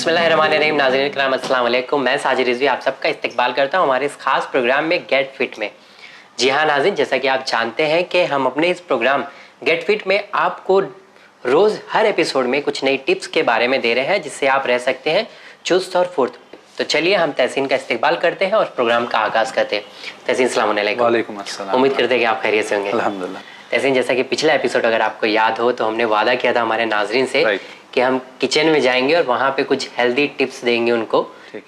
बिस्मिल्लाहिर्रहमानिर्रहीम। नाज़रीन किराम अस्सलाम वालेकुम। मैं साजिद रिजवी आप सबका इस्तकबाल करता हूँ हमारे इस खास प्रोग्राम में गेट फिट में। जी हाँ नाज़रीन, जैसा कि आप जानते हैं कि हम अपने इस प्रोग्राम गेट फिट में आपको रोज़ हर एपिसोड में कुछ नई टिप्स के बारे में दे रहे हैं जिससे आप रह सकते हैं चुस्त और फुर्त। तो चलिए हम तहसीन का इस्तकबाल करते हैं और प्रोग्राम का आगाज़ करते हैं। तहसीन अस्सलाम वालेकुम। वालेकुम अस्सलाम। उम्मीद करते हैं कि आप खैरियत से होंगे। अल्हम्दुलिल्लाह। तहसीन, जैसा कि पिछला एपिसोड अगर आपको याद हो तो हमने वादा किया था हमारे नाजरीन से कि हम किचन में जाएंगे और वहाँ पे कुछ हेल्दी टिप्स देंगे उनको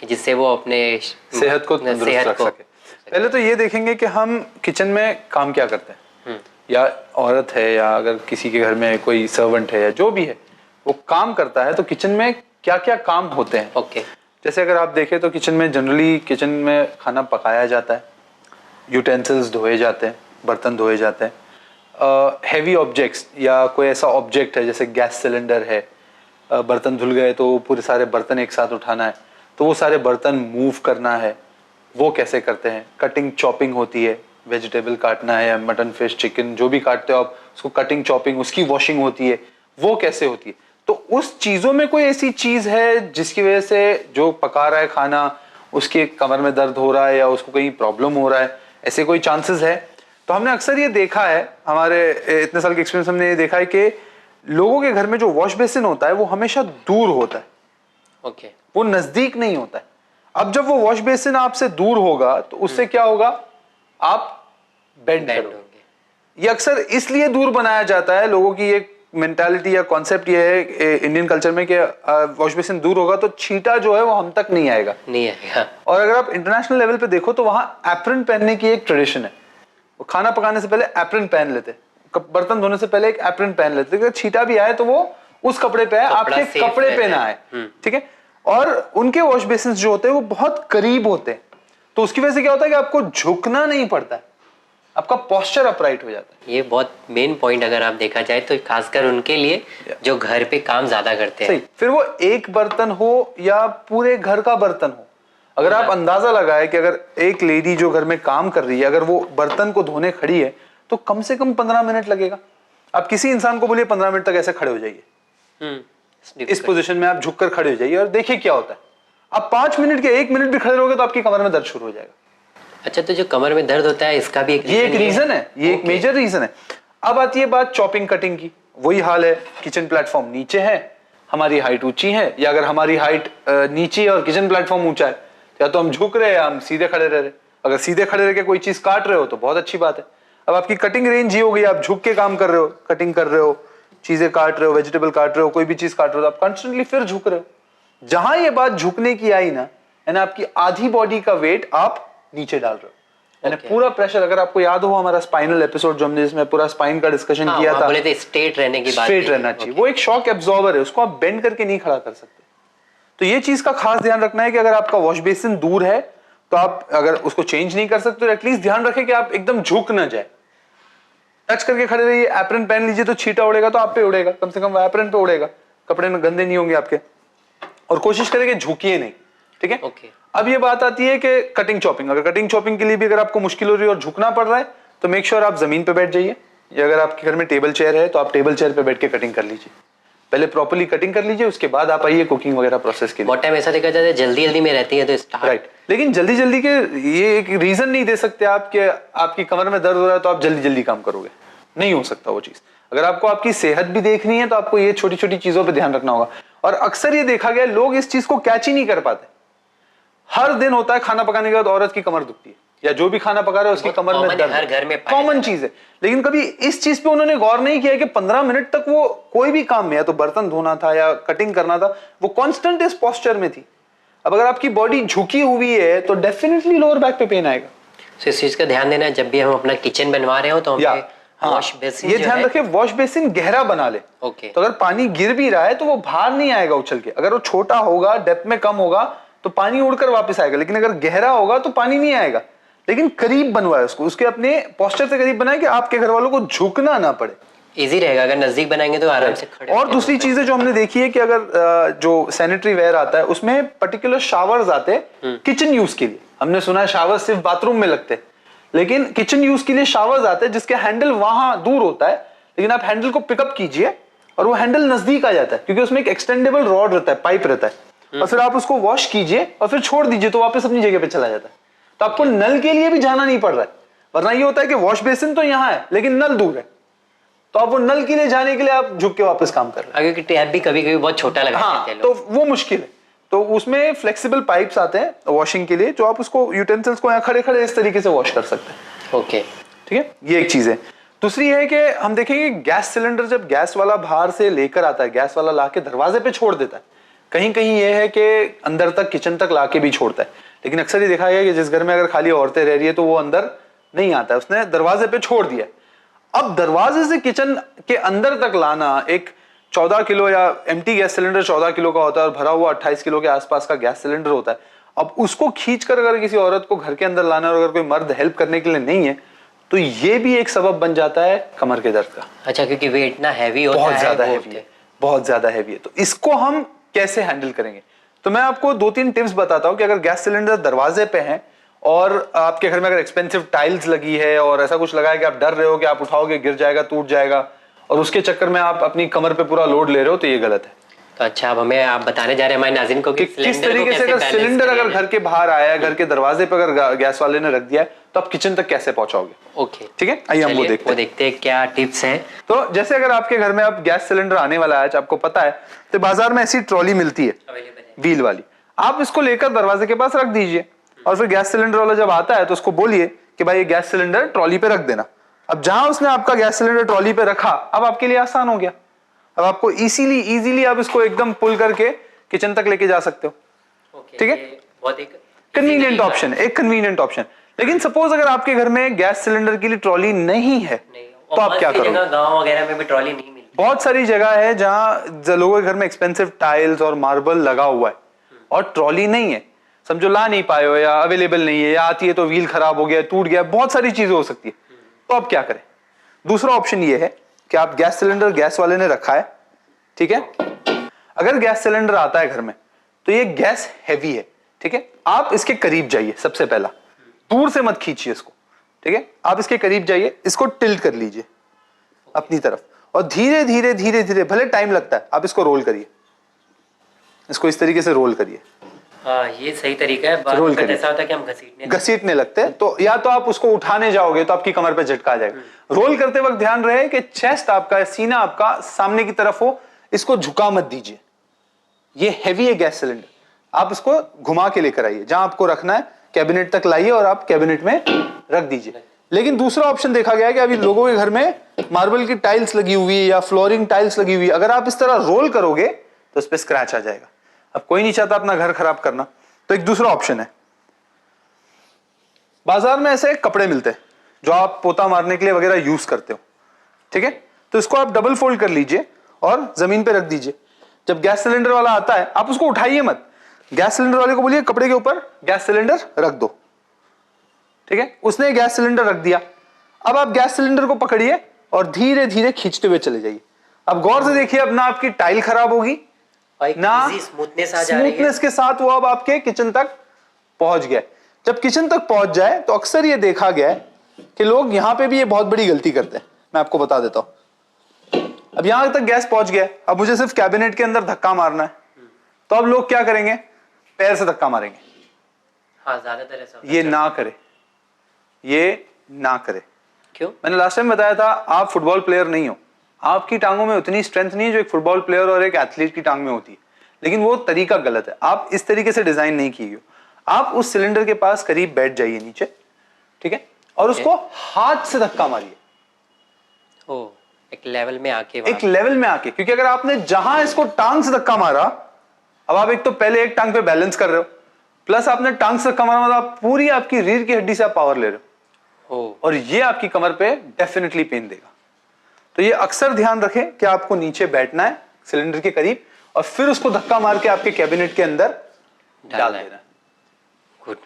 जिससे वो अपने सेहत को तंदुरुस्त रख सके। पहले तो ये देखेंगे कि हम किचन में काम क्या करते हैं, या औरत है या अगर किसी के घर में कोई सर्वेंट है या जो भी है वो काम करता है तो किचन में क्या क्या काम होते हैं। ओके। जैसे अगर आप देखें तो किचन में जनरली किचन में खाना पकाया जाता है, यूटेंसिल्स धोए जाते हैं, बर्तन धोए जाते हैं। हैवी ऑब्जेक्ट्स या कोई ऐसा ऑब्जेक्ट है जैसे गैस सिलेंडर है, बर्तन धुल गए तो पूरे सारे बर्तन एक साथ उठाना है तो वो सारे बर्तन मूव करना है, वो कैसे करते हैं। कटिंग चॉपिंग होती है, वेजिटेबल काटना है या मटन फिश चिकन जो भी काटते हो आप उसको कटिंग चॉपिंग उसकी वॉशिंग होती है, वो कैसे होती है। तो उस चीज़ों में कोई ऐसी चीज़ है जिसकी वजह से जो पका रहा है खाना उसके कमर में दर्द हो रहा है या उसको कहीं प्रॉब्लम हो रहा है, ऐसे कोई चांसेस है। तो हमने अक्सर ये देखा है, हमारे इतने साल के एक्सपीरियंस हमने ये देखा है कि लोगों के घर में जो वॉश बेसिन होता है वो हमेशा दूर होता है। ओके। वो नजदीक नहीं होता है। अब जब वो वॉश बेसिन आपसे दूर होगा तो उससे क्या होगा, आप बेंड करोगे। ये अक्सर इसलिए दूर बनाया जाता है, लोगों की एक मेंटालिटी या कॉन्सेप्ट ये है इंडियन कल्चर में कि वॉश बेसिन दूर होगा तो छींटा जो है वो हम तक नहीं आएगा। और अगर आप इंटरनेशनल लेवल पे देखो तो वहां एप्रन पहनने की एक ट्रेडिशन है। वो खाना पकाने से पहले एप्रन पहन लेते, बर्तन धोने से पहले एक एप्रन पहन लेते, अगर छींटा भी आए तो वो उस कपड़े पे आए, आपके कपड़े पे ना आए। ठीक है। और उनके वॉश बेसिन जो होते हैं वो बहुत करीब होते हैं तो उसकी वजह से क्या होता है कि आपको झुकना नहीं पड़ता है, आपका पोस्चर अपराइट हो जाता है। ये बहुत मेन पॉइंट अगर आप देखा जाए तो खासकर उनके लिए जो घर पे काम ज्यादा करते हैं। सही। फिर वो एक बर्तन हो या पूरे घर का बर्तन हो, अगर आप अंदाजा लगाए कि अगर एक लेडी जो घर में काम कर रही है अगर वो बर्तन को धोने खड़ी है तो कम से कम 15 मिनट लगेगा। आप किसी इंसान को बोलिए 15 मिनट तक ऐसे खड़े हो जाइए, इस पोजीशन में आप झुककर खड़े हो जाइए और देखिए क्या होता है। आप 5 मिनट के 1 मिनट भी खड़े रहोगे तो आपकी कमर में दर्द शुरू हो जाएगा। अच्छा, तो जो कमर में दर्द होता है इसका भी एक रीजन है, ये एक मेजर रीजन है। अब आती है बात चॉपिंग कटिंग की। वही हाल है, किचन प्लेटफॉर्म नीचे है, हमारी हाइट ऊंची है, या अगर हमारी हाइट नीचे है और किचन प्लेटफॉर्म ऊंचा है या तो हम झुक रहे हैं या हम सीधे खड़े रह रहे। अगर सीधे खड़े रह के कोई चीज काट रहे हो तो बहुत अच्छी बात है। अब आपकी कटिंग रेंज ही हो गई, आप झुक के काम कर रहे हो, कटिंग कर रहे हो, चीजें काट रहे हो, वेजिटेबल काट रहे हो, कोई भी चीज काट रहे हो तो आप कॉन्स्टेंटली फिर झुक रहे हो। जहां ये बात झुकने की आई ना, यानी आपकी आधी बॉडी का वेट आप नीचे डाल रहे हो, यानी पूरा प्रेशर। अगर आपको याद हो हमारा स्पाइनल एपिसोड जो हमने जिसमें पूरा स्पाइन का डिस्कशन किया था, बोले थे स्ट्रेट रहने की बात, स्ट्रेट रहना चाहिए। वो एक शॉक एब्जॉर्बर है, उसको आप बेंड करके नहीं खड़ा कर सकते। तो ये चीज का खास ध्यान रखना है कि अगर आपका वॉश बेसिन दूर है तो आप अगर उसको चेंज नहीं कर सकते तो एटलीस्ट ध्यान रखें कि आप एकदम झुक ना जाए। टच करके खड़े रहिए, एप्रन पहन लीजिए तो छींटा उड़ेगा तो आप पे उड़ेगा, कम से कम एप्रन पे उड़ेगा, कपड़े में गंदे नहीं होंगे आपके। और कोशिश करें कि झुकिए नहीं। ठीक है। अब ये बात आती है कि कटिंग चॉपिंग। अगर कटिंग चॉपिंग के लिए भी अगर आपको मुश्किल हो रही है और झुकना पड़ रहा है तो मेक श्योर आप जमीन पे बैठ जाइए, या अगर आपके घर में टेबल चेयर है तो आप टेबल चेयर पे बैठ के कटिंग कर लीजिए। पहले प्रॉपर्ली कटिंग कर लीजिए, उसके बाद आप आइए कुकिंग वगैरह प्रोसेस के लिए। बहुत टाइम ऐसा देखा जाता है जल्दी जल्दी में रहती है तो राइट। लेकिन जल्दी जल्दी के ये एक रीजन नहीं दे सकते आप कि आपकी कमर में दर्द हो रहा है तो आप जल्दी जल्दी काम करोगे, नहीं हो सकता वो चीज। अगर आपको आपकी सेहत भी देखनी है तो आपको ये छोटी छोटी चीजों पे ध्यान रखना होगा। और अक्सर ये देखा गया लोग इस चीज को कैच ही नहीं कर पाते। हर दिन होता है खाना पकाने के बाद औरत की कमर दुखती है, या जो भी खाना पका रहा है उसकी कमर में दर्द, हर घर में कॉमन चीज है। लेकिन कभी इस चीज पे उन्होंने गौर नहीं किया कि 15 मिनट तक वो कोई भी काम में, या तो बर्तन धोना था या कटिंग करना था, वो कांस्टेंट इस पोस्चर में थी। अब अगर आपकी बॉडी झुकी हुई है तो डेफिनेटली लोअर बैक पे पेन आएगा। तो इस चीज का ध्यान देना है जब भी हम अपना किचन बनवा रहे हो तो वॉश बेसिन ये ध्यान रखें वॉश बेसिन गहरा बना ले। तो अगर पानी गिर भी रहा है तो वो बाहर नहीं आएगा उछल के। अगर वो छोटा होगा, डेप्थ में कम होगा तो पानी उड़कर वापस आएगा, लेकिन अगर गहरा होगा तो पानी नहीं आएगा। लेकिन करीब बनवाए उसको, उसके अपने पोस्चर से करीब बनाए कि आपके घर वालों को झुकना ना पड़े। इजी रहेगा, अगर नजदीक बनाएंगे तो आराम से खड़े। और दूसरी चीजें जो हमने देखी है कि अगर जो सैनिटरी वेयर आता है उसमें पर्टिकुलर शावर्स आते हैं किचन यूज के लिए। हमने सुना है शावर सिर्फ बाथरूम में लगते हैं, लेकिन किचन यूज के लिए शावर्स आते हैं जिसके हैंडल वहां दूर होता है, लेकिन आप हैंडल को पिकअप कीजिए और वो हैंडल नजदीक आ जाता है क्योंकि उसमें एक एक्सटेंडेबल रॉड रहता है, पाइप रहता है, और फिर आप उसको वॉश कीजिए और फिर छोड़ दीजिए तो वापस अपनी जगह पे चला जाता है। तो आपको नल के लिए भी जाना नहीं पड़ रहा है, वरना ये होता है कि वॉश बेसिन तो यहाँ है लेकिन नल दूर है, तो आप वो नल के लिए जाने के लिए आप झुक के वापस काम कर रहे हैं। क्योंकि टैप भी कभी कभी बहुत छोटा लगा देते हैं तो वो मुश्किल है। तो उसमें फ्लेक्सिबल पाइप्स आते हैं वॉशिंग के लिए, जो आप उसको यूटेंसिल्स को यहाँ खड़े खड़े इस तरीके से वॉश कर सकते हैं। ओके, ठीक है, ये एक चीज है। दूसरी है कि हम देखेंगे गैस सिलेंडर जब गैस वाला बाहर से लेकर आता है, गैस वाला लाके दरवाजे पे छोड़ देता है, कहीं कहीं ये है कि अंदर तक किचन तक लाके भी छोड़ता है, लेकिन अक्सर ये देखा गया कि जिस घर में अगर खाली औरतें रह रही है तो वो अंदर नहीं आता है, उसने दरवाजे पे छोड़ दिया। अब दरवाजे से किचन के अंदर तक लाना, एक 14 किलो या एम्प्टी गैस सिलेंडर 14 किलो का होता है और भरा हुआ 28 किलो के आसपास का गैस सिलेंडर होता है। अब उसको खींचकर अगर किसी औरत को घर के अंदर लाना और अगर कोई मर्द हेल्प करने के लिए नहीं है तो ये भी एक सबब बन जाता है कमर के दर्द का। अच्छा, क्योंकि वेट ना हैवी होता है, बहुत ज्यादा हैवी है, बहुत ज्यादा हैवी है। तो इसको हम कैसे हैंडल करेंगे? तो मैं आपको 2-3 टिप्स बताता हूं कि अगर गैस सिलेंडर दरवाजे पे है और आपके घर में अगर एक्सपेंसिव टाइल्स लगी है और ऐसा कुछ लगा है कि आप डर रहे हो कि आप उठाओगे गिर जाएगा, टूट जाएगा, और उसके चक्कर में आप अपनी कमर पे पूरा लोड ले रहे हो, तो ये गलत है। तो अच्छा, अब हमें आप बताने जा रहे हैं हमारे नाज़रीन को कि किस तरीके से अगर सिलेंडर अगर घर के बाहर आया है, घर के दरवाजे पर अगर गैस वाले ने रख दिया है, तो आप किचन तक कैसे पहुंचाओगे। ओके, ठीक है, आइए हम वो देखते हैं क्या टिप्स हैं। तो जैसे अगर आपके घर में अब गैस सिलेंडर आने वाला है, आपको पता है, तो बाजार में ऐसी ट्रॉली मिलती है व्हील वाली, आप इसको लेकर दरवाजे के पास रख दीजिए और फिर गैस सिलेंडर वाला जब आता है तो उसको बोलिए कि भाई ये गैस सिलेंडर ट्रॉली पे रख देना। अब जहां उसने आपका गैस सिलेंडर ट्रॉली पे रखा, अब आपके लिए आसान हो गया। अब आपको इजीली आप इसको एकदम पुल करके किचन तक लेके जा सकते हो। ठीक है, बहुत एक कन्वीनियंट ऑप्शन, एक कन्वीनियंट ऑप्शन। लेकिन सपोज अगर आपके घर में गैस सिलेंडर के लिए ट्रॉली नहीं है तो आप क्या करोगे? गांव वगैरह में भी ट्रॉली नहीं मिलती, बहुत सारी जगह है जहां लोगों के घर में एक्सपेंसिव टाइल्स और मार्बल लगा हुआ है और ट्रॉली नहीं है, समझो ला नहीं पाए हो या अवेलेबल नहीं है या आती है तो व्हील खराब हो गया, टूट गया, बहुत सारी चीजें हो सकती है। तो आप क्या करें? दूसरा ऑप्शन ये है कि आप गैस सिलेंडर गैस वाले ने रखा है, ठीक है, अगर गैस सिलेंडर आता है घर में तो ये गैस हैवी है, ठीक है, आप इसके करीब जाइए, सबसे पहला दूर से मत खींचिए इसको, ठीक है, आप इसके करीब जाइए, इसको टिल्ट कर लीजिए अपनी तरफ और धीरे धीरे भले टाइम लगता है, आप इसको रोल करिए, इसको इस तरीके से रोल करिए। हाँ, ये सही तरीका है। रोल करिए। ऐसा होता है कि हम घसीटने लगते हैं, तो या तो आप उसको उठाने जाओगे तो आपकी कमर पे झटका आ जाएगा। रोल करते वक्त ध्यान रहे कि चेस्ट आपका, सीना आपका सामने की तरफ हो, इसको झुका मत दीजिए। ये हैवी है गैस सिलेंडर, आप इसको घुमा के लेकर आइए, जहां आपको रखना है कैबिनेट तक लाइए और आप कैबिनेट में रख दीजिए। लेकिन दूसरा ऑप्शन देखा गया है कि अभी लोगों के घर में मार्बल की टाइल्स लगी हुई है या फ्लोरिंग टाइल्स लगी हुई है, अगर आप इस तरह रोल करोगे तो उस पर स्क्रैच आ जाएगा। अब कोई नहीं चाहता अपना घर खराब करना, तो एक दूसरा ऑप्शन है, बाजार में ऐसे कपड़े मिलते हैं जो आप पोता मारने के लिए वगैरह यूज करते हो, ठीक है, तो इसको आप डबल फोल्ड कर लीजिए और जमीन पे रख दीजिए। जब गैस सिलेंडर वाला आता है आप उसको उठाइए मत, गैस सिलेंडर वाले को बोलिए कपड़े के ऊपर गैस सिलेंडर रख दो, ठीक है, उसने गैस सिलेंडर रख दिया। अब आप गैस सिलेंडर को पकड़िए और धीरे धीरे खींचते हुए चले जाइए। अब गौर से देखिए, अब ना आपकी टाइल खराब होगी ना स्मूथनेस के साथ वो अब आपके किचन तक पहुंच गया। जब किचन तक पहुंच जाए तो अक्सर ये देखा गया है कि लोग यहां पे भी ये बहुत बड़ी गलती करते हैं, मैं आपको बता देता हूं। अब यहां तक गैस पहुंच गया, अब मुझे सिर्फ कैबिनेट के अंदर धक्का मारना है, तो अब लोग क्या करेंगे? पैर से धक्का मारेंगे। हाँ, ज्यादातर ऐसा ये ना करे, ये ना करे। क्यों? मैंने लास्ट टाइम बताया था, आप फुटबॉल प्लेयर नहीं हो, आपकी टांगों में उतनी स्ट्रेंथ नहीं है जो एक फुटबॉल प्लेयर और एक एथलीट की टांग में होती है, लेकिन वो तरीका गलत है। आप इस तरीके से डिजाइन नहीं की हो। आप उस सिलेंडर के पास करीब बैठ जाइए नीचे, ठीक है, और उसको हाथ से धक्का मारिए। ओ, एक लेवल में आके, एक लेवल में आके, क्योंकि अगर आपने जहां इसको टांग से धक्का मारा, अब आप एक तो पहले एक टांग पे बैलेंस कर रहे हो, प्लस आपने टांग से धक्का मारा, मतलब पूरी आपकी रीढ़ की हड्डी से आप पावर ले रहे हो, और ये आपकी कमर पे डेफिनेटली पेन देगा। तो ये अक्सर ध्यान रखें कि आपको नीचे बैठना है सिलेंडर के करीब और फिर उसको धक्का मार के आपके कैबिनेट के अंदर डाल देना है। गुड,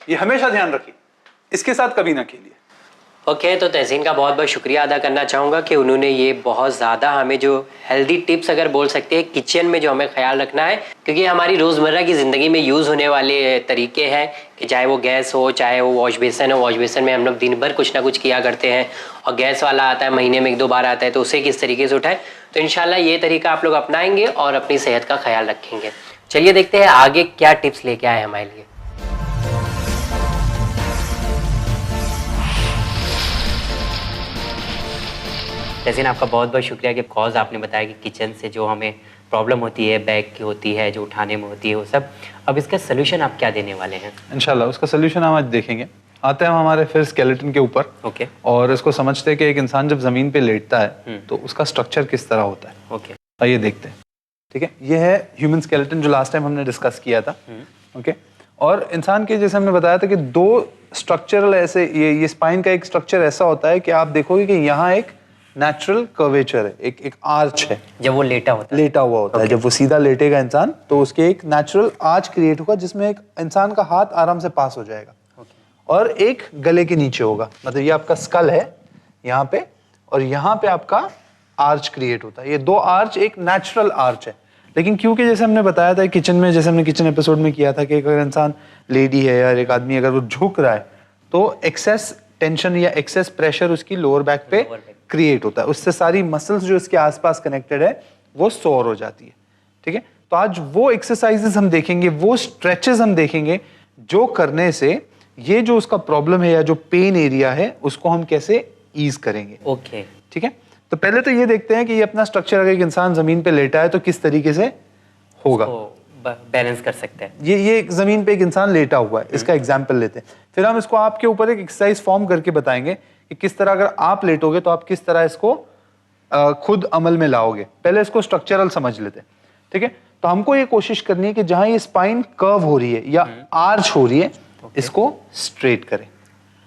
ये हमेशा ध्यान रखिए, इसके साथ कभी ना खेलिए। ओके, तो तहसीन का बहुत बहुत शुक्रिया अदा करना चाहूँगा कि उन्होंने ये बहुत ज़्यादा हमें जो हेल्दी टिप्स अगर बोल सकते हैं किचन में जो हमें ख्याल रखना है, क्योंकि हमारी रोज़मर्रा की ज़िंदगी में यूज़ होने वाले तरीके हैं कि चाहे वो गैस हो, चाहे वो वॉश बेसन हो। वॉश बेसन में हम लोग दिन भर कुछ ना कुछ किया करते हैं और गैस वाला आता है महीने में 1-2 बार आता है, तो उसे किस तरीके से उठाएं। तो इंशाल्लाह ये तरीका आप लोग अपनाएंगे और अपनी सेहत का ख्याल रखेंगे। चलिए देखते हैं आगे क्या टिप्स लेके आए हमारे लिए। जैसे आपका बहुत बहुत शुक्रिया कि कॉज आपने बताया कि किचन से जो हमें प्रॉब्लम होती है, बैग की होती है, जो उठाने में होती है, वो सब। अब इसका सोल्यूशन आप क्या देने वाले हैं? इंशाल्लाह उसका सोल्यूशन हम आज देखेंगे। आते हैं हम हमारे फिर स्केलेटन के ऊपर। ओके। और इसको समझते हैं कि एक इंसान जब जमीन पे लेटता है तो उसका स्ट्रक्चर किस तरह होता है। ओके, आइए देखते हैं। ठीक है, ये है ह्यूमन स्केलेटन जो लास्ट टाइम हमने डिस्कस किया था। ओके, और इंसान के जैसे हमने बताया था कि दो स्ट्रक्चरल ऐसे, ये स्पाइन का एक स्ट्रक्चर ऐसा होता है कि आप देखोगे कि यहाँ एक नेचुरल कर्वेचर है, एक आर्च है जब वो लेटा होता है, लेटा हुआ होता है। जब वो सीधा लेटेगा इंसान तो उसके एक नेचुरल आर्च क्रिएट होगा जिसमें एक इंसान का हाथ आराम से पास हो जाएगा। और एक गले के नीचे होगा, मतलब ये आपका स्कल है यहाँ पे, और यहाँ पे आपका आर्च क्रिएट होता है। ये दो आर्च एक नेचुरल आर्च है। लेकिन क्योंकि जैसे हमने बताया था किचन में, जैसे हमने किचन एपिसोड में किया था कि अगर इंसान लेडी है या एक आदमी अगर वो झुक रहा है तो एक्सेस टेंशन या एक्सेस प्रेशर उसकी लोअर बैक पे क्रिएट होता है। उससे सारी मसल्स जो इसके आसपास कनेक्टेड है वो सोर हो जाती है। ठीक है, तो आज वो एक्सरसाइजेस हम देखेंगे, वो स्ट्रेचेस हम देखेंगे जो करने से ये जो उसका प्रॉब्लम है या जो पेन एरिया है उसको हम कैसे ईज करेंगे। ओके, ठीक है, तो पहले तो ये देखते हैं कि ये अपना स्ट्रक्चर अगर एक इंसान जमीन पे लेटा है तो किस तरीके से होगा, बैलेंस कर सकते हैं। ये जमीन पे एक इंसान लेटा हुआ है, इसका एग्जांपल लेते हैं। फिर हम इसको आपके ऊपर एक एक्सरसाइज फॉर्म करके बताएंगे कि किस तरह अगर आप लेटोगे तो आप किस तरह इसको खुद अमल में लाओगे। पहले इसको स्ट्रक्चरल समझ लेते हैं। ठीक है, तो हमको ये कोशिश करनी है कि जहां ये स्पाइन कर्व हो रही है या आर्च हो रही है इसको स्ट्रेट करें।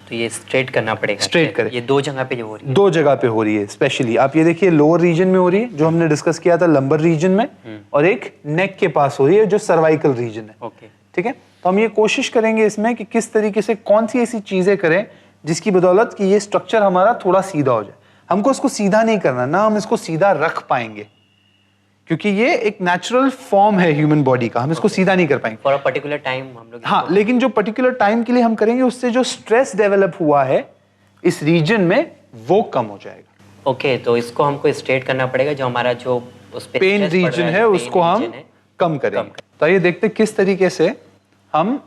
तो ये स्ट्रेट करना पड़ेगा, स्ट्रेट करें। ये दो जगह पे जो हो रही है, दो जगह पे हो रही है स्पेशली। आप ये देखिए लोअर रीजन में हो रही है जो हमने डिस्कस किया था लंबर रीजन में, और एक नेक के पास हो रही है जो सर्वाइकल रीजन है। ओके, ठीक है, तो हम ये कोशिश करेंगे इसमें कि किस तरीके से कौन सी ऐसी चीजें करें जिसकी बदौलत कि ये स्ट्रक्चर हमारा थोड़ा सीधा हो जाए। हमको इसको सीधा नहीं करना, ना हम इसको सीधा रख पाएंगे क्योंकि ये एक नेचुरल फॉर्म है ह्यूमन बॉडी का, हम इसको सीधा नहीं कर पाएंगे फॉर अ पर्टिकुलर टाइम हम लोग। हाँ, लेकिन जो पर्टिकुलर टाइम के लिए हम करेंगे उससे जो स्ट्रेस डेवलप हुआ है इस रीजन में वो कम हो जाएगा। ओके, तो इसको हमको स्ट्रेट करना पड़ेगा, जो हमारा जो उस पे पेन रीजन है उसको हम कम करेंगे। तो ये देखते किस तरीके से हम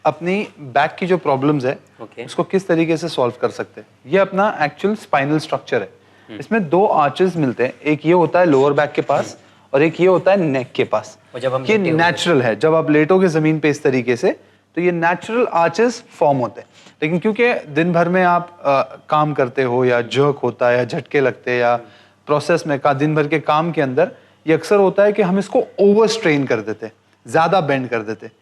अपनी बैक की जो प्रॉब्लम्स है उसको किस तरीके से सॉल्व कर सकते हैं। ये अपना एक्चुअल स्पाइनल स्ट्रक्चर है। इसमें दो आर्चेस मिलते हैं, एक ये होता है लोअर बैक के पास और एक ये होता है नेक के पास। ये नेचुरल है, जब आप लेटोगे जमीन पे इस तरीके से तो ये नेचुरल आर्चेस फॉर्म होते हैं। लेकिन क्योंकि दिन भर में आप काम करते हो या जर्क होता है या झटके लगते हैं या प्रोसेस में का दिन भर के काम के अंदर ये अक्सर होता है कि हम इसको ओवर स्ट्रेन कर देते हैं, ज्यादा बेंड कर देते हैं।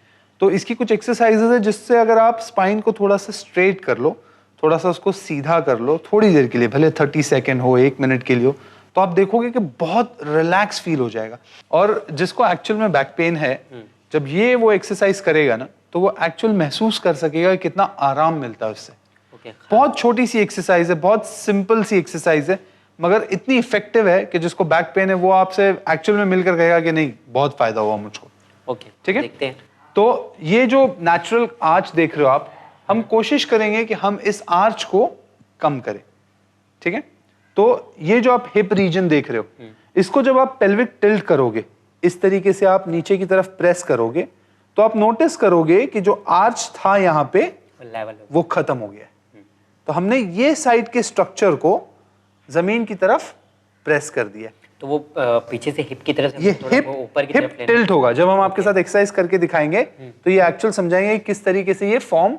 तो इसकी कुछ एक्सरसाइजेस है जिससे अगर आप स्पाइन को थोड़ा सा स्ट्रेट कर लो, थोड़ा सा उसको सीधा कर लो थोड़ी देर के लिए, भले 30 सेकेंड हो, 1 मिनट के लिए हो, तो आप देखोगे कि बहुत रिलैक्स फील हो जाएगा। और जिसको एक्चुअल में बैक पेन है जब ये वो एक्सरसाइज करेगा ना तो वो एक्चुअल महसूस कर सकेगा कि कितना आराम मिलता है उससे। बहुत छोटी सी एक्सरसाइज है, बहुत सिंपल सी एक्सरसाइज है, मगर इतनी इफेक्टिव है कि जिसको बैक पेन है वो आपसे एक्चुअल में मिलकर कहेगा कि नहीं बहुत फायदा हुआ मुझको। ओके, ठीक है, देखते हैं। तो ये जो नेचुरल आर्च देख रहे हो आप, हम कोशिश करेंगे कि हम इस आर्च को कम करें। ठीक है, तो ये जो आप हिप रीजन देख रहे हो इसको जब आप पेल्विक टिल्ट करोगे, इस तरीके से आप नीचे की तरफ प्रेस करोगे तो आप नोटिस करोगे कि जो आर्च था यहाँ पे लेवल वो खत्म हो गया है। तो हमने ये साइड के स्ट्रक्चर को जमीन की तरफ प्रेस कर दिया। तो वो पीछे से हिप की तरफ से ये हिप ऊपर की तरफ टिल्ट होगा। जब हम आपके साथ एक्सरसाइज करके दिखाएंगे तो ये एक्चुअल समझाएंगे किस तरीके से ये फॉर्म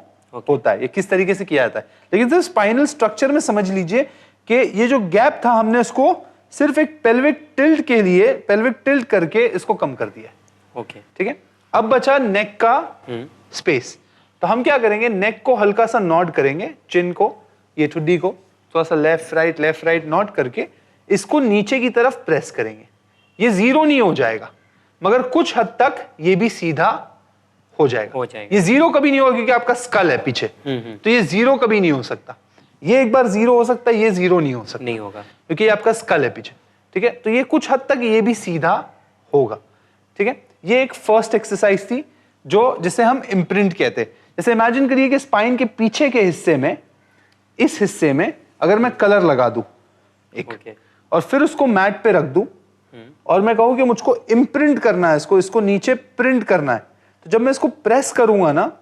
होता है, ये किस तरीके से किया जाता है। लेकिन सिर्फ स्पाइनल स्ट्रक्चर में समझ लीजिए कि ये जो गैप था हमने उसको सिर्फ एक पेल्विक टिल्ट के लिए पेल्विक टिल्ट करके इसको कम कर दिया। ओके, ठीक है, अब बचा नेक का स्पेस। तो हम क्या करेंगे, नेक को हल्का सा नॉड करेंगे, चिन को, ये ठुड्डी को थोड़ा सा लेफ्ट राइट नॉड करके इसको नीचे की तरफ प्रेस करेंगे। ये जीरो नहीं हो जाएगा मगर कुछ हद तक ये भी सीधा हो जाएगा। ये जीरो कभी नहीं होगा क्योंकि आपका स्कल है पीछे, तो ये जीरो कभी नहीं हो सकता। ये एक बार जीरो हो सकता है, ये जीरो नहीं हो सकता, नहीं होगा क्योंकि ये आपका स्कल है पीछे। ठीक है, तो ये कुछ हद तक ये भी सीधा होगा। ठीक है, ये एक फर्स्ट एक्सरसाइज थी जो जिसे हम इम्प्रिंट कहते हैं। जैसे इमेजिन करिए कि स्पाइन के पीछे के हिस्से में, इस हिस्से में अगर मैं कलर लगा दूं एक और फिर उसको मैट पे रख दूं और मैं कहूँ कि मुझको इम्प्रिंट करना है इसको नीचे प्रिंट करना है, तो जब मैं इसको प्रेस करूंगा ना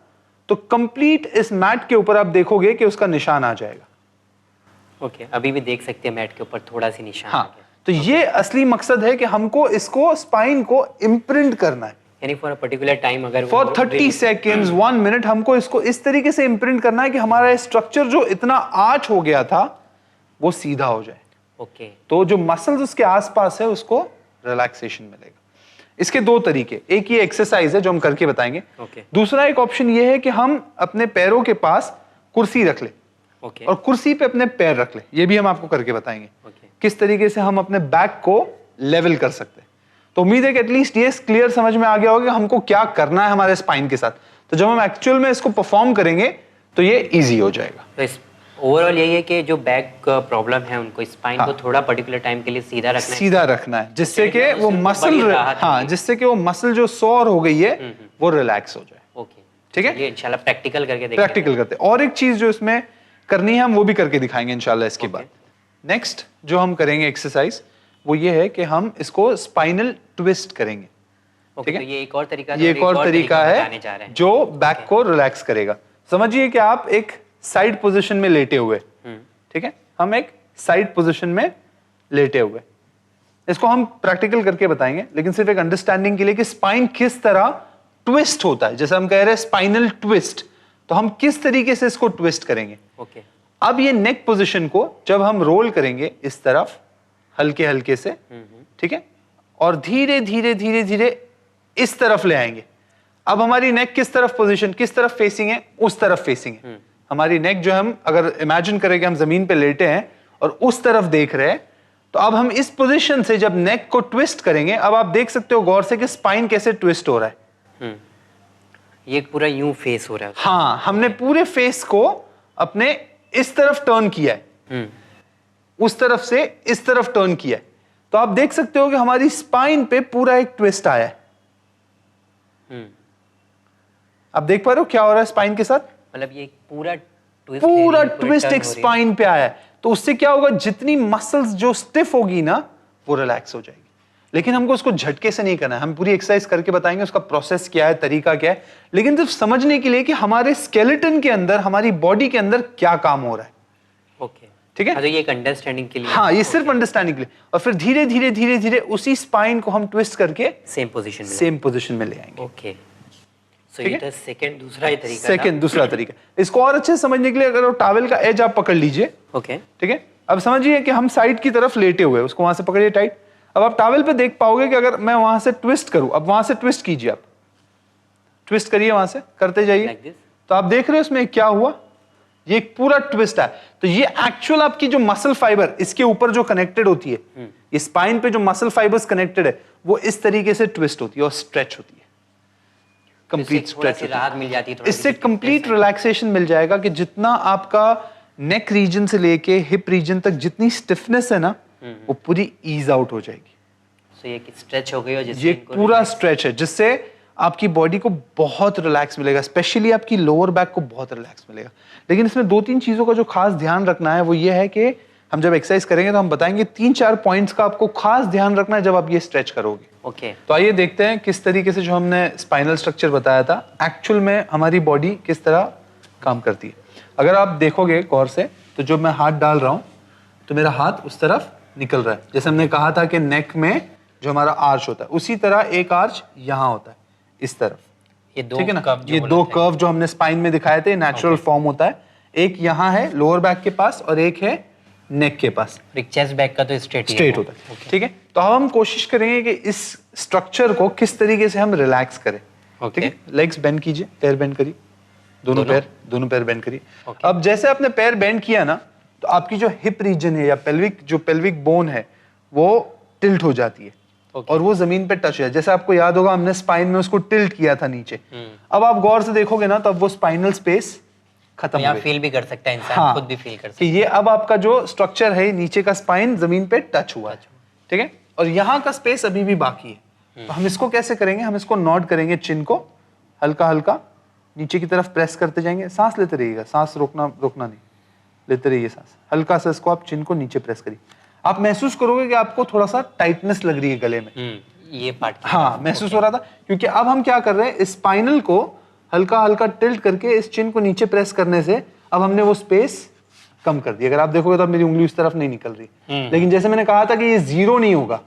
तो कंप्लीट इस मैट के ऊपर आप देखोगे कि उसका निशान आ जाएगा। ओके, अभी भी देख सकते हैं मैट के ऊपर थोड़ा सी निशान आ हाँ, गया। तो ये असली मकसद है कि हमको इसको स्पाइन को इम्प्रिंट करना है यानी फॉर अ पर्टिकुलर टाइम, अगर फॉर 30 सेकेंड्स 1 मिनट हमको इसको इस तरीके से इम्प्रिंट करना है कि हमारा स्ट्रक्चर जो इतना आर्च हो गया था वो सीधा हो जाए। ओके, तो जो मसल्स उसके आसपास है उसको रिलैक्सेशन मिलेगा। इसके दो तरीके, एक ये एक्सरसाइज है जो हम करके बताएंगे। ओके, दूसरा एक ऑप्शन ये है कि हम अपने पैरों के पास कुर्सी रख ले ओके, और कुर्सी पे अपने पैर रख ले, ये भी हम आपको करके बताएंगे ओके, किस तरीके से हम अपने बैक को लेवल कर सकते हैं। तो उम्मीद है कि एटलीस्ट ये क्लियर समझ में आ गया होगा कि हमको क्या करना है हमारे स्पाइन के साथ। तो जब हम एक्चुअल में इसको परफॉर्म करेंगे तो ये इजी हो जाएगा। तो इस ओवरऑल यही है कि जो बैक प्रॉब्लम है उनको स्पाइन को थोड़ा पर्टिकुलर टाइम के लिए सीधा रखना है, सीधा रखना है जिससे कि वो मसल, हाँ, जिससे कि वो मसल जो सॉर हो गई है वो रिलैक्स हो जाए। ओके, ठीक है, ये इंशाल्लाह प्रैक्टिकल करके देखेंगे। प्रैक्टिकल करते हैं। और एक चीज जो इसमें करनी है हम वो भी करके दिखाएंगे इंशाल्लाह इसके बाद। नेक्स्ट जो हम करेंगे एक्सरसाइज वो ये है कि हम इसको स्पाइनल ट्विस्ट करेंगे। ठीक है, तो ये एक और तरीका, ये एक और तरीका बताने जा रहे है हैं जो बैक को रिलैक्स करेगा। समझिए कि आप एक साइड पोजीशन में लेटे हुए, ठीक है, हम एक साइड पोजीशन में लेटे हुए, इसको हम प्रैक्टिकल करके बताएंगे, लेकिन सिर्फ एक अंडरस्टैंडिंग के लिए कि स्पाइन किस तरह ट्विस्ट होता है। जैसे हम कह रहे हैं स्पाइनल ट्विस्ट, तो हम किस तरीके से इसको ट्विस्ट करेंगे। ओके, अब ये नेक पोजीशन को जब हम रोल करेंगे इस तरफ हल्के हल्के से, ठीक है, और धीरे धीरे धीरे धीरे इस तरफ ले आएंगे। अब हमारी नेक किस तरफ पोजीशन, किस तरफ फेसिंग है, उस तरफ फेसिंग है। हमारी नेक जो हम अगर इमेजिन करें कि हम जमीन पे लेटे हैं और उस तरफ देख रहे हैं, तो अब हम इस पोजीशन से जब नेक को ट्विस्ट करेंगे, अब आप देख सकते हो गौर से कि स्पाइन कैसे ट्विस्ट हो रहा है। ये पूरा यूं फेस हो रहा है। हाँ, हमने पूरे फेस को अपने इस तरफ टर्न किया है, उस तरफ से इस तरफ टर्न किया है। तो आप देख सकते हो कि हमारी स्पाइन पे पूरा एक ट्विस्ट आया है। आप देख पा रहे हो क्या हो रहा है स्पाइन के साथ? मतलब ये पूरा ट्विस्ट एक स्पाइन पे आया है। तो उससे क्या होगा, जितनी मसल्स जो स्टिफ होगी ना वो रिलैक्स हो जाएगी। लेकिन हमको उसको झटके से नहीं करना है, हम पूरी एक्सरसाइज करके बताएंगे उसका प्रोसेस क्या है, तरीका क्या है, लेकिन सिर्फ समझने के लिए कि हमारे स्केलेटन के अंदर, हमारी बॉडी के अंदर क्या काम हो रहा है। ओके, ठीक है, तो ये एक अंडरस्टैंडिंग के लिए। हाँ, ये सिर्फ अंडरस्टैंडिंग के लिए। और फिर धीरे धीरे धीरे धीरे उसी स्पाइन को हम ट्विस्ट करके सेम पोजीशन में ले आएंगे। ओके, सो ये तो सेकंड दूसरा ही तरीका था। सेकंड दूसरा तरीका। इसको और अच्छे से समझने के लिए अगर वो टॉवेल का एज आप पकड़ लीजिए। ओके, ठीक है, अब समझिए कि हम साइड की तरफ लेटे हुए, उसको वहां से पकड़िए टाइट। अब आप टॉवेल पे देख पाओगे कि अगर मैं वहां से ट्विस्ट करूं, अब वहां से ट्विस्ट कीजिए, आप ट्विस्ट करिए, वहां से करते जाइए। like तो आप देख रहे हो इसमें क्या हुआ, ये एक पूरा ट्विस्ट है। तो ये एक्चुअल आपकी जो मसल फाइबर इसके ऊपर जो कनेक्टेड होती है, ये स्पाइन पे जो मसल फाइबर्स कनेक्टेड है वो इस तरीके से ट्विस्ट होती है और स्ट्रेच होती है, कंप्लीट स्ट्रेच। राहत मिल जाती है, इससे कंप्लीट रिलैक्सेशन मिल जाएगा कि जितना आपका नेक रीजन से लेके हिप रीजन तक जितनी स्टिफनेस है ना वो पूरी ईज आउट हो जाएगी। सो ये स्ट्रेच हो गई और ये पूरा स्ट्रेच है जिससे आपकी बॉडी को बहुत रिलैक्स मिलेगा, स्पेशली आपकी लोअर बैक को बहुत रिलैक्स मिलेगा। लेकिन इसमें 2-3 चीजों का जो खास ध्यान रखना है वो ये है कि हम जब एक्सरसाइज करेंगे तो हम बताएंगे 3-4 पॉइंट्स का आपको खास ध्यान रखना है जब आप ये स्ट्रेच करोगे। ओके, तो आइए देखते हैं किस तरीके से जो हमने स्पाइनल स्ट्रक्चर बताया था एक्चुअल में हमारी बॉडी किस तरह काम करती है। अगर आप देखोगे गौर से तो जब मैं हाथ डाल रहा हूं तो मेरा हाथ उस तरफ निकल रहा है। जैसे हमने कहा था कि नेक में जो हमारा आर्च होता है उसी तरह एक आर्च यहाँ होता है इस तरफ। ये दो, ठीक है ना, ये 2 कर्व जो हमने स्पाइन में दिखाए थे नेचुरल फॉर्म होता है। एक यहाँ है लोअर बैक के पास और एक है नेक के पास। चेस्ट बैक का तो स्ट्रेट होता है। ठीक है, तो अब हम कोशिश करेंगे कि इस स्ट्रक्चर को किस तरीके से हम रिलैक्स करें। ठीक है, लेग्स बेंड कीजिए, पैर बेंड करिए, दोनों पैर बेंड करिए। अब जैसे आपने पैर बेंड किया ना तो आपकी जो हिप रीजन है या पेल्विक बोन है वो टिल्ट हो जाती है और वो जमीन पे टच है। जैसे आपको याद होगा हमने स्पाइन में उसको टिल्ट किया था नीचे। अब आप गौर से देखोगे ना तो अब वो स्पाइनल स्पेस खत्म हो गई। फील भी कर सकता है इंसान, हाँ, खुद भी फील कर सकता है कि ये अब आपका जो स्ट्रक्चर है नीचे का स्पाइन जमीन पे टच हुआ है। ठीक है, और यहाँ का स्पेस अभी भी बाकी है। तो हम इसको कैसे करेंगे, हम इसको नॉड करेंगे, चिन को हल्का हल्का नीचे की तरफ प्रेस करते जाएंगे। सांस लेते रहिएगा, सांस रोकना नहीं, लेते रहिए सांस। हल्का सा इसको आप चिन को नीचे प्रेस करिए। आप महसूस करोगे कि आपको थोड़ा सा टाइटनेस लग रही है गले में। ये पार्ट हाँ, महसूस हो रहा था, क्योंकि अब हम क्या कर रहे हैं, स्पाइनल को हल्का हल्का टिल्ट करके इस चिन को नीचे प्रेस करने से अब हमने वो स्पेस कम कर दी। अगर आप देखोगे तो अब मेरी उंगली उस तरफ नहीं निकल रही, लेकिन जैसे मैंने कहा था कि ये जीरो नहीं होगा,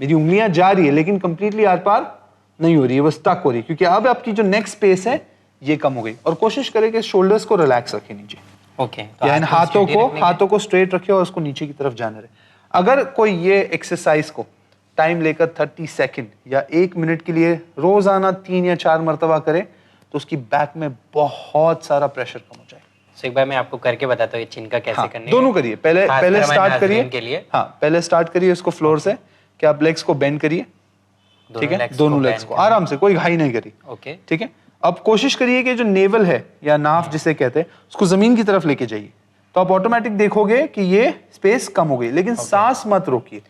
मेरी उंगलियां जा रही है लेकिन कंप्लीटली आर पार नहीं हो रही है, वो स्टक हो रही है, क्योंकि अब आपकी जो नेक स्पेस है ये कम हो गई। और कोशिश करें कि शोल्डर्स को रिलैक्स रखें नीचे, ओके, यानी हाथों को स्ट्रेट रखे और उसको नीचे की तरफ जाने रहे। अगर कोई ये एक्सरसाइज को टाइम लेकर 30 सेकंड या 1 मिनट के लिए रोजाना 3 या 4 मरतबा करे तो उसकी बैक में बहुत सारा प्रेशर कम हो जाएगा। तो एक बार मैं आपको करके बताता हूँ ये चिन का कैसे हाँ, करने दोनों करिए, पहले स्टार्ट करिए के लिए। हाँ, पहले स्टार्ट करिए इसको फ्लोर से, कि आप लेग्स को बेंड करिए, ठीक है, दोनों लेग्स को आराम से, कोई घाई नहीं करी, ओके, ठीक है। अब कोशिश करिए कि जो नेवल है या नाफ जिसे कहते हैं उसको जमीन की तरफ लेके जाइए, तो आप ऑटोमेटिक देखोगे कि ये स्पेस कम हो गई, लेकिन सांस मत रोकिए,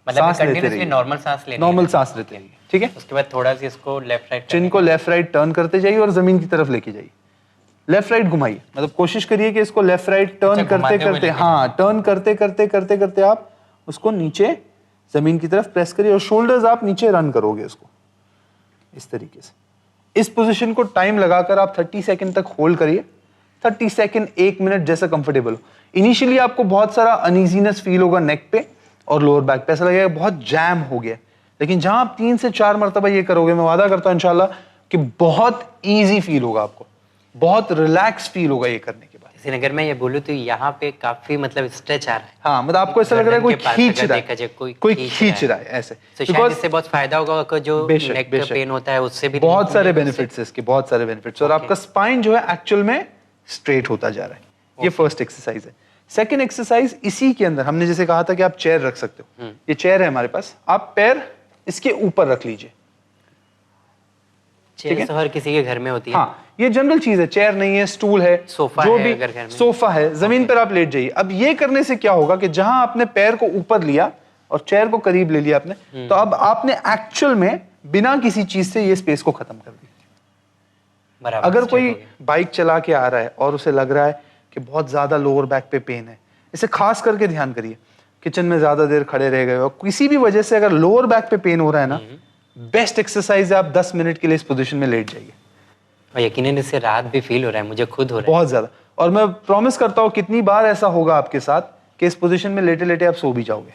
मतलब कंटिन्यूअसली नॉर्मल सांस लेनी है, नॉर्मल सांस लेते रहिए, ठीक है। उसके बाद थोड़ा सा इसको लेफ्ट राइट, चिन को लेफ्ट राइट टर्न करते जाइए और जमीन की तरफ लेके जाइए, लेफ्ट राइट घुमाइए, मतलब कोशिश करिए कि इसको लेफ्ट राइट टर्न करते करते, हाँ, टर्न करते करते करते करते आप उसको नीचे जमीन की तरफ प्रेस करिए और शोल्डर्स आप नीचे रन करोगे इसको इस तरीके से। इस पोजीशन को टाइम लगाकर आप 30 सेकंड तक होल्ड करिए, 30 सेकंड 1 मिनट जैसा कंफर्टेबल हो। इनिशियली आपको बहुत सारा अनईजीनेस फील होगा नेक पे और लोअर बैक पे, ऐसा लगेगा बहुत जैम हो गया, लेकिन जहां आप 3 से 4 मरतबा ये करोगे, मैं वादा करता हूं इंशाल्लाह कि बहुत ईजी फील होगा आपको, बहुत रिलैक्स फील होगा ये करने के बाद। जैसे अगर मैं ये बोलूँ तो यहाँ पे काफी मतलब स्ट्रेच आ रहा है, हाँ, मतलब आपको ऐसा लग रहा है कोई खींच रहा है, कोई खींच रहा है ऐसे, तो शायद इससे बहुत फायदा होगा कि जो नेक का पेन होता है उससे भी बहुत सारे बेनिफिट्स है इसके, बहुत सारे बेनिफिट्स, और आपका स्पाइन जो है एक्चुअल में स्ट्रेट होता जा रहा है। ये फर्स्ट एक्सरसाइज है। सेकंड एक्सरसाइज इसी के अंदर हमने जैसे कहा था कि आप चेयर रख सकते हो, ये चेयर है हमारे पास, आप पैर इसके ऊपर रख लीजिए, चेयर तो हर किसी के घर में होती है, हाँ, ये जनरल चीज है, चेयर नहीं है, स्टूल है, सोफा जो है, भी अगर घर में सोफा है, जमीन पर आप लेट जाइए। अब ये करने से क्या होगा कि जहां आपने पैर को ऊपर लिया और चेयर को करीब ले लिया आपने, तो अब आपने एक्चुअल में बिना किसी चीज से ये स्पेस को खत्म कर दिया। अगर कोई बाइक चला के आ रहा है और उसे लग रहा है कि बहुत ज्यादा लोअर बैक पे पेन है, इसे खास करके ध्यान करिए, किचन में ज्यादा देर खड़े रह गए और किसी भी वजह से अगर लोअर बैक पे पेन हो रहा है ना, बेस्ट एक्सरसाइज है आप 10 मिनट के लिए इस पोजीशन में लेट जाइए, और यकीनन इससे राहत भी फील हो रहा है, मुझे खुद हो रहा है बहुत ज्यादा। और मैं प्रॉमिस करता हूँ कितनी बार ऐसा होगा आपके साथ कि इस पोजीशन में लेटे लेटे आप सो भी जाओगे,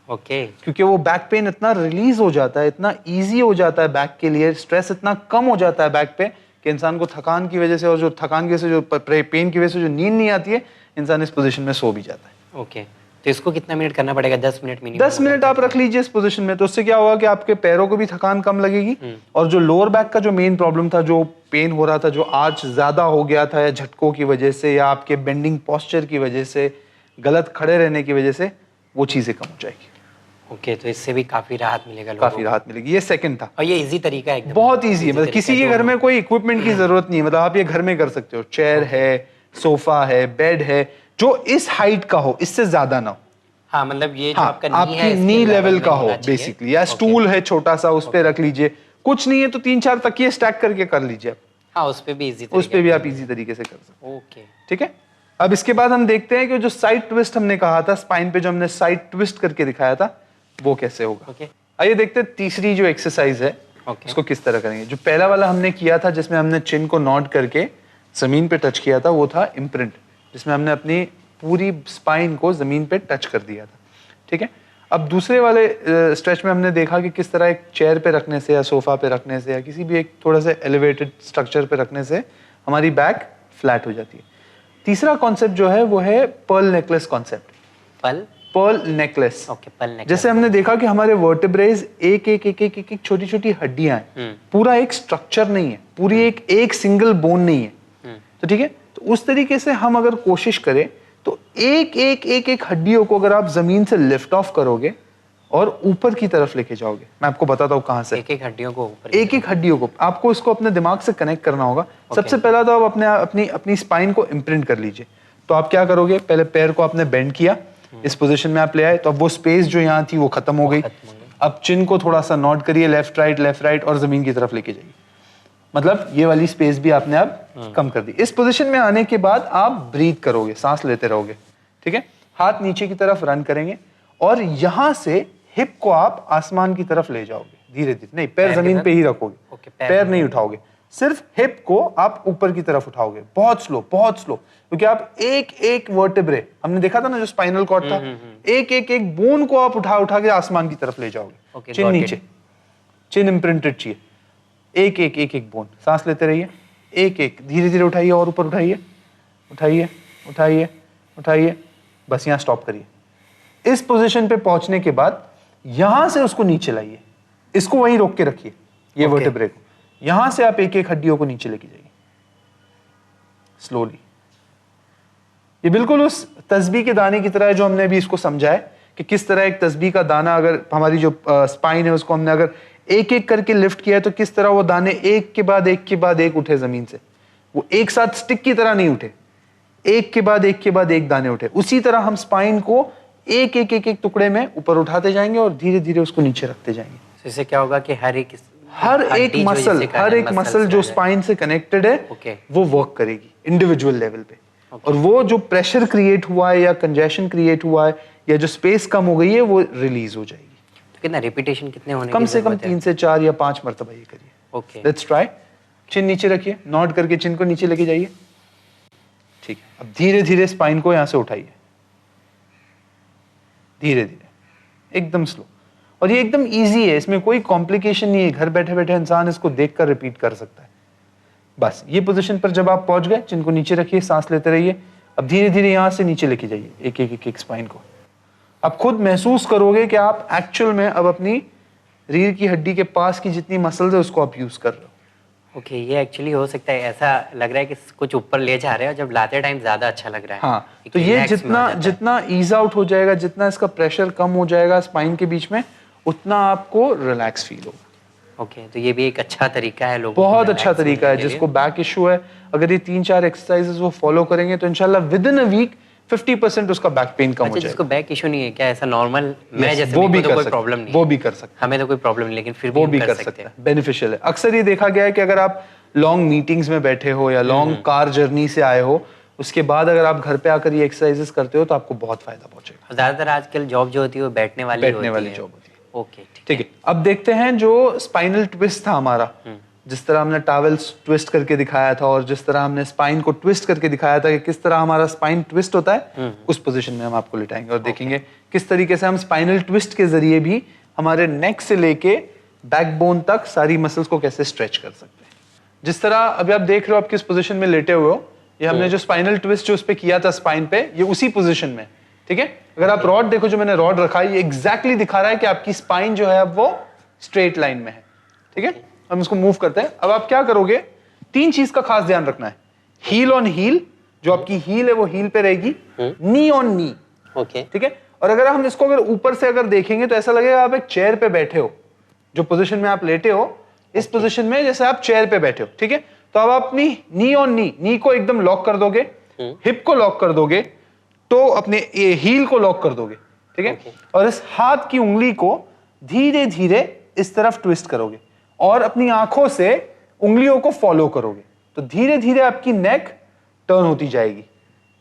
ओके, क्योंकि वो बैक पेन इतना रिलीज हो जाता है, इतना इजी हो जाता है बैक के लिए, स्ट्रेस इतना कम हो जाता है बैक पे कि इंसान को थकान की वजह से और जो थकान की वजह से जो पेन की वजह से जो नींद नहीं आती है, इंसान इस पोजीशन में सो भी जाता है। ओके, तो इसको कितना मिनट करना पड़ेगा? 10 मिनट मिनिमम? 10 मिनट आप रख लीजिए इस पोजीशन में, तो उससे क्या होगा कि आपके पैरों को भी थकान कम लगेगी और जो लोअर बैक का जो मेन प्रॉब्लम था, जो पेन हो रहा था, जो आज ज्यादा हो गया था या झटकों की वजह से या आपके बेंडिंग पोस्चर की वजह से, गलत खड़े रहने की वजह से, वो चीजें कम हो जाएगी। ओके, तो इससे भी काफी राहत मिलेगा, काफी राहत मिलेगी। ये सेकंड था, और ये इजी तरीका है, एकदम बहुत इजी है, मतलब किसी के घर में कोई इक्विपमेंट की जरूरत नहीं है, मतलब आप ये घर में कर सकते हो। चेयर है, सोफा है, बेड है, जो इस हाइट का हो, इससे ज्यादा ना हो, हाँ, मतलब ये जो हाँ, आपका नी आपकी है नी लेवल का हो बेसिकली, या स्टूल है छोटा सा, उस पे रख लीजिए, कुछ नहीं है तो 3-4 तकिए स्टैक करके कर लीजिए आप, हाँ, उस पे भी इजी, उस पे भी आप इजी तरीके से कर सकते हैं। ओके, ठीक है। अब इसके बाद हम देखते हैं कि जो साइड ट्विस्ट हमने कहा था, स्पाइन पे जो हमने साइड ट्विस्ट करके दिखाया था, वो कैसे होगा। ओके, आइए देखते हैं तीसरी जो एक्सरसाइज है उसको किस तरह करेंगे। जो पहला वाला हमने किया था जिसमें हमने चिन को नॉड करके जमीन पे टच किया था, वो था इम्प्रिंट, जिसमें हमने अपनी पूरी स्पाइन को जमीन पे टच कर दिया था। ठीक है। अब दूसरे वाले स्ट्रेच में हमने देखा कि किस तरह एक चेयर पे रखने से या सोफा पे रखने से या किसी भी एक थोड़ा सा एलिवेटेड स्ट्रक्चर पे रखने से हमारी बैक फ्लैट हो जाती है। तीसरा कॉन्सेप्ट जो है वो है Perl necklace concept. Perl necklace, okay, Perl necklace. जैसे हमने देखा कि हमारे वर्टिब्रेज एक एक एक एक एक छोटी छोटी हड्डियां हैं, पूरा एक स्ट्रक्चर नहीं है, पूरी एक सिंगल बोन नहीं है। तो ठीक है, तो उस तरीके से हम अगर कोशिश करें तो एक हड्डियों को अगर आप जमीन से लिफ्ट ऑफ करोगे और ऊपर की तरफ लेके जाओगे, मैं आपको बताता हूँ कहां से। एक हड्डियों को ऊपर, एक हड्डियों को आपको इसको अपने दिमाग से कनेक्ट करना होगा। सबसे पहला तो आप अपनी स्पाइन को इम्प्रिंट कर लीजिए। तो आप क्या करोगे, पहले पैर को आपने बेंड किया, इस पोजीशन में आप ले आए, तो अब वो स्पेस जो यहाँ थी वो खत्म हो गई। अब चिन को थोड़ा सा नॉड करिए, लेफ्ट राइट और जमीन की तरफ लेके जाइए, मतलब ये वाली स्पेस भी आपने अब कम कर दी। इस पोजीशन में आने के बाद आप ब्रीथ करोगे, सांस लेते रहोगे। ठीक है, हाथ नीचे की तरफ रन करेंगे और यहां से हिप को आप आसमान की तरफ ले जाओगे धीरे धीरे। नहीं, पैर जमीन पे ही रखोगे। ओके, पैर नहीं उठाओगे, सिर्फ हिप को आप ऊपर की तरफ उठाओगे, बहुत स्लो बहुत स्लो, क्योंकि आप एक एक वर्टेब्रे, हमने देखा था ना जो स्पाइनल कॉर्ड था, एक एक एक बोन को आप उठा उठा के आसमान की तरफ ले जाओगे। चिन नीचे, चिन इम्प्रिंटेड चाहिए, एक एक एक एक बोन, सांस लेते रहिए, एक एक धीरे धीरे उठाइए और ऊपर उठाइए, उठाइए उठाइए उठाइए, बस यहाँ स्टॉप करिए। इस पोजीशन पे पहुंचने के बाद यहां से उसको नीचे लाइए, इसको वहीं रोक के रखिए, ये वर्टेब्रे को। यहां से आप एक एक हड्डियों को नीचे लेके जाइए स्लोली। ये बिल्कुल उस तस्बीह के दाने की तरह है जो हमने अभी इसको समझा है कि किस तरह एक तस्बीह का दाना, अगर हमारी जो स्पाइन है उसको हमने अगर एक एक करके लिफ्ट किया है तो किस तरह वो दाने एक के बाद एक के बाद एक उठे जमीन से, वो एक साथ स्टिक की तरह नहीं उठे, एक के बाद एक के बाद एक दाने उठे। उसी तरह हम स्पाइन को एक एक एक एक टुकड़े में ऊपर उठाते जाएंगे और धीरे धीरे उसको नीचे रखते जाएंगे। इससे क्या होगा कि हर एक मसल जो स्पाइन से कनेक्टेड है वो वर्क करेगी इंडिविजुअल लेवल पे, और वो जो प्रेशर क्रिएट हुआ है या कंजेशन क्रिएट हुआ है या जो स्पेस कम हो गई है वो रिलीज हो जाएगी। तो कितना रिपीटेशन कितने होने कम से कम 3 से 4 या 5 मरतबा ये करिए। Okay, let's try. चिन नीचे रखिए, नॉड करके चिन को नीचे लेके जाइए। ठीक है, अब धीरे धीरे स्पाइन को यहां से उठाइए, धीरे धीरे, एकदम स्लो। और ये एकदम इजी है, इसमें कोई कॉम्प्लिकेशन नहीं है, घर बैठे बैठे इंसान इसको देखकर रिपीट कर सकता है। बस ये पोजीशन पर जब आप पहुंच गए, चिन को नीचे रखिए, सांस लेते रहिए। अब धीरे धीरे यहां से नीचे लेके जाइए एक एक एक एक स्पाइन को। आप खुद महसूस करोगे कि आप एक्चुअल में अब अपनी रीढ़ की हड्डी के पास की जितनी मसल्स है उसको आप यूज कर रहे हो। ओके, ये एक्चुअली हो सकता है, ऐसा लग रहा है कि कुछ ऊपर ले जा रहे हैं और जब लाते टाइम ज्यादा अच्छा लग रहा है। हाँ, तो ये जितना ईज आउट हो जाएगा, जितना इसका प्रेशर कम हो जाएगा स्पाइन के बीच में, उतना आपको रिलैक्स फील होगा। ओके, तो ये भी एक अच्छा तरीका है लोगों को, बहुत अच्छा तरीका है। जिसको बैक इशू है, अगर ये 3-4 एक्सरसाइजेस वो फॉलो करेंगे तो इंशाल्लाह विद इन अ वीक 50% उसका बैक पेन कम हो जाएगा। जिसको बैक इशू नहीं है, क्या ऐसा नॉर्मल मैं जैसे वो भी तो कोई प्रॉब्लम नहीं, वो भी कर सकते, हमें तो कोई प्रॉब्लम नहीं, लेकिन फिर वो भी कर सकते हैं, बेनिफिशियल है। अक्सर ये देखा गया है कि अगर आप लॉन्ग मीटिंग्स में बैठे हो या लॉन्ग कार जर्नी से आए हो, उसके बाद अगर आप घर पे आकर ये एक्सरसाइजेस करते हो तो आपको बहुत फायदा पहुंचेगा। ज्यादातर आजकल जॉब जो होती है वो बैठने वाली जॉब होती है। ओके, ठीक है, अब देखते हैं जो स्पाइनल ट्विस्ट था हमारा, जिस तरह हमने टावल्स ट्विस्ट करके दिखाया था और जिस तरह हमने स्पाइन को ट्विस्ट करके दिखाया था कि किस तरह हमारा स्पाइन ट्विस्ट होता है, उस पोजीशन में हम आपको लिटाएंगे और देखेंगे किस तरीके से हम स्पाइनल ट्विस्ट के जरिए भी हमारे नेक से लेके बैकबोन तक सारी मसल्स को कैसे स्ट्रेच कर सकते हैं। जिस तरह अभी आप देख रहे हो आप किस पोजीशन में लेटे हुए हो, ये हमने जो स्पाइनल ट्विस्ट जो उस पे किया था स्पाइन पे, ये उसी पोजीशन में। ठीक है, अगर आप रॉड देखो, जो मैंने रॉड रखा है, ये एग्जैक्टली दिखा रहा है कि आपकी स्पाइन जो है अब वो स्ट्रेट लाइन में है। ठीक है, हम इसको मूव करते हैं। अब आप क्या करोगे, 3 चीज का खास ध्यान रखना है। हील ऑन हील, जो आपकी हील है वो हील पे रहेगी, नी ऑन नी। ओके, ठीक है, और अगर हम इसको अगर ऊपर से अगर देखेंगे तो ऐसा लगेगा आप एक चेयर पे बैठे हो। जो पोजीशन में आप लेटे हो, इस पोजीशन में जैसे आप चेयर पे बैठे हो। ठीक है, तो अब अपनी नी ऑन नी, नी को एकदम लॉक कर दोगे, हिप को लॉक कर दोगे, तो अपने ये हील को लॉक कर दोगे। ठीक है, और इस हाथ की उंगली को धीरे धीरे इस तरफ ट्विस्ट करोगे और अपनी आंखों से उंगलियों को फॉलो करोगे, तो धीरे धीरे आपकी नेक टर्न होती जाएगी।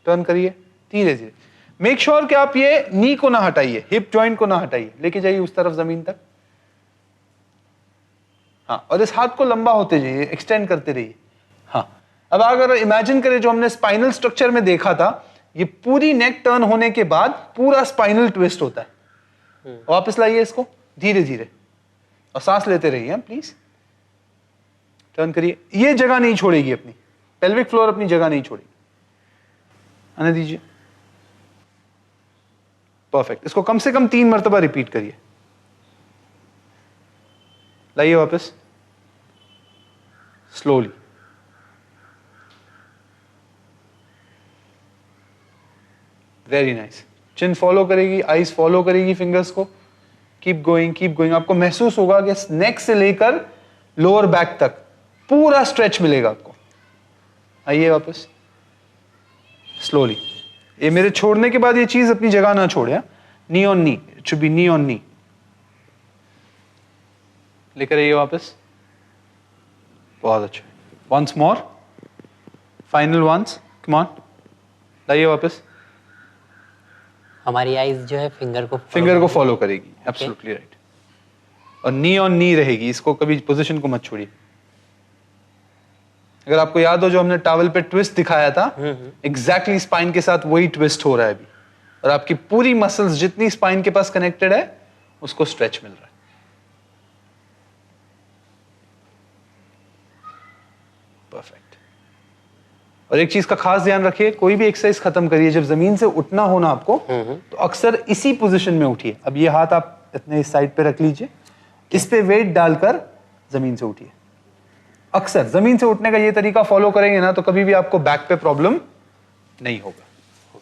टर्न करिए धीरे धीरे। मेक श्योर कि आप ये नी को ना हटाइए, हिप जॉइंट को ना हटाइए, लेके जाइए उस तरफ जमीन तक। हाँ, और इस हाथ को लंबा होते जाइए, एक्सटेंड करते रहिए। हाँ, अब अगर इमेजिन करें जो हमने स्पाइनल स्ट्रक्चर में देखा था, ये पूरी नेक टर्न होने के बाद पूरा स्पाइनल ट्विस्ट होता है। वापस लाइए इसको धीरे धीरे और सांस लेते रहिए प्लीज। टर्न करिए, ये जगह नहीं छोड़ेगी, अपनी पेल्विक फ्लोर अपनी जगह नहीं छोड़ेगी। आने दीजिए, परफेक्ट। इसको कम से कम 3 मरतबा रिपीट करिए। लाइए वापस slowly. Very nice. Chin follow करेगी, आईज फॉलो करेगी फिंगर्स को। Keep going, keep going. आपको महसूस होगा कि नेक से लेकर लोअर बैक तक पूरा स्ट्रेच मिलेगा आपको। आइए वापस स्लोली। ये मेरे छोड़ने के बाद ये चीज अपनी जगह ना छोड़े। Knee on knee, it should be knee on knee. लेकर आइए वापस। बहुत अच्छा। Once more, final once, come on. लाइए वापस। हमारी आईज जो है फिंगर को फॉलो करेगी, एब्सोल्युटली राइट। और नी ऑन नी रहेगी, इसको कभी पोजीशन को मत छोड़िए। अगर आपको याद हो जो हमने टॉवल पे ट्विस्ट दिखाया था, एग्जैक्टली स्पाइन के साथ वही ट्विस्ट हो रहा है अभी, और आपकी पूरी मसल्स जितनी स्पाइन के पास कनेक्टेड है उसको स्ट्रेच मिल रहा है। परफेक्ट। और एक चीज का खास ध्यान रखिए, कोई भी एक्सरसाइज खत्म करिए, जब जमीन से उठना हो ना आपको, तो अक्सर इसी पोजीशन में उठिए। अब ये हाथ आप इतने इस साइड पे रख लीजिए, इस पे वेट डालकर जमीन से उठिए। अक्सर जमीन से उठने का ये तरीका फॉलो करेंगे ना, तो कभी भी आपको बैक पे प्रॉब्लम नहीं होगा।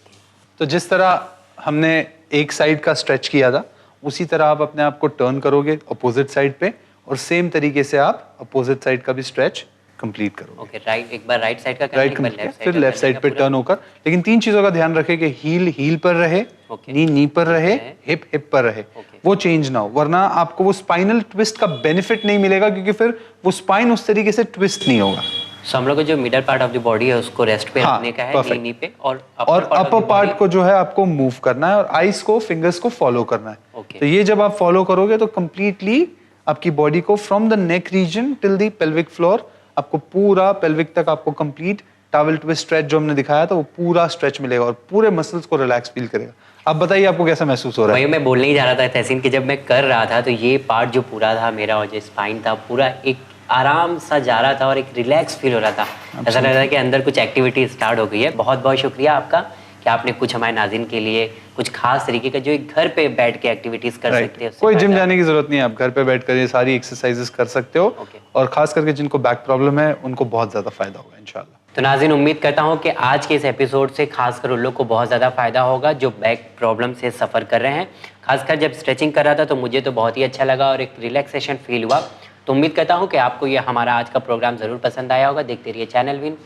तो जिस तरह हमने एक साइड का स्ट्रेच किया था, उसी तरह आप अपने आप को टर्न करोगे अपोजिट साइड पे, और सेम तरीके से आप अपोजिट साइड का भी स्ट्रेच कंप्लीट करोगे। ओके, राइट, एक बार राइट साइड का करना, राइट एक बार कंप्लीट, लेफ्ट फिर लेफ्ट साइड पे टर्न होकर। लेकिन 3 चीजों का ध्यान रखें कि हील पर रहे, नी नी पर रहे, हिप पर रहे, वो चेंज ना हो, वरना आपको वो स्पाइनल ट्विस्ट का बेनिफिट नहीं मिलेगा, क्योंकि फिर वो स्पाइन उस तरीके से ट्विस्ट नहीं होगा। सो हम लोग को जो middle part of the body है उसको रेस्ट पे रखने का है, नी पे, और अपर पार्ट को जो है आपको मूव करना है, और आईज को, फिंगर्स को फॉलो करना है। तो ये जब आप फॉलो करोगे तो कंप्लीटली आपकी बॉडी को from the neck region till the pelvic floor, आपको पूरा पेल्विक तक आपको कंप्लीट टॉवल ट्विस्ट स्ट्रेच जो हमने दिखाया था वो पूरा स्ट्रेच मिलेगा, और पूरे मसल्स को रिलैक्स फील करेगा। अब बताइए आपको कैसा महसूस हो रहा है? भाई मैं बोलने ही जा रहा था तहसीन कि जब मैं कर रहा था तो ये पार्ट जो पूरा था मेरा, और जो स्पाइन था पूरा एक आराम सा जा रहा था और एक रिलैक्स फील हो रहा था। ऐसा लग रहा था कि अंदर कुछ एक्टिविटी स्टार्ट हो गई है। बहुत बहुत शुक्रिया आपका कि आपने कुछ हमारे नाज़रीन के लिए कुछ खास तरीके का जो एक घर पे बैठ के एक्टिविटीज़ कर सकते हैं। कोई जिम जाने की जरूरत नहीं है, आप घर पे बैठ कर ये सारी एक्सरसाइजेस कर सकते हो। और खास करके जिनको बैक प्रॉब्लम है उनको बहुत ज़्यादा फायदा होगा इंशाल्लाह। तो नाज़रीन, उम्मीद करता हूँ कि आज के इस एपिसोड से खासकर उन लोग को बहुत ज़्यादा फ़ायदा होगा जो बैक प्रॉब्लम से सफ़र कर रहे हैं। खासकर जब स्ट्रेचिंग कर रहा था तो मुझे तो बहुत ही अच्छा लगा और एक रिलैक्सेशन फील हुआ। तो उम्मीद करता हूँ कि आपको ये हमारा आज का प्रोग्राम ज़रूर पसंद आया होगा। देखते रहिए चैनल विन।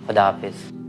खुदा हाफिज़।